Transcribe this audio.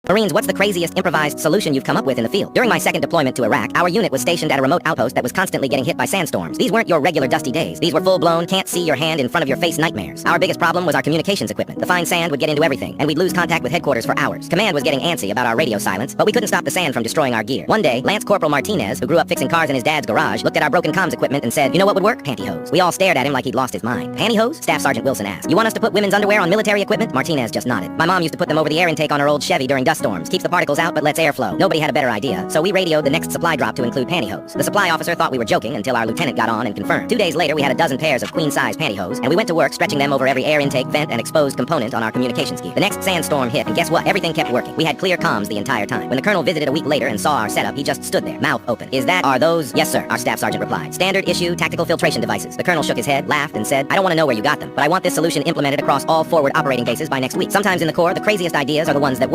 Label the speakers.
Speaker 1: Marines, what's the craziest improvised solution you've come up with in the field? During my second deployment to Iraq, our unit was stationed at a remote outpost that was constantly getting hit by sandstorms. These weren't your regular dusty days. These were full-blown, can't see your hand in front of your face nightmares. Our biggest problem was our communications equipment. The fine sand would get into everything, and we'd lose contact with headquarters for hours. Command was getting antsy about our radio silence, but we couldn't stop the sand from destroying our gear. One day, Lance Corporal Martinez, who grew up fixing cars in his dad's garage, looked at our broken comms equipment and said, "You know what would work? Pantyhose." We all stared at him like he'd lost his mind. Pantyhose? Staff Sergeant Wilson asked. "You want us to put women's underwear on military equipment?" Martinez just nodded. My mom used to put them over the air intake on her old Chevy during dust storms. Keeps the particles out but lets air flow. Nobody had a better idea, so we radioed the next supply drop to include pantyhose. The supply officer thought we were joking until our lieutenant got on and confirmed. 2 days later, we had a dozen pairs of queen-size pantyhose, and we went to work stretching them over every air intake, vent, and exposed component on our communications gear. The next sandstorm hit, and guess what? Everything kept working. We had clear comms the entire time. When the colonel visited a week later and saw our setup, he just stood there, mouth open. Are those? "Yes, sir," our staff sergeant replied. "Standard issue tactical filtration devices." The colonel shook his head, laughed, and said, "I don't want to know where you got them, but I want this solution implemented across all forward operating bases by next week. Sometimes in the Corps, the craziest ideas are the ones that work."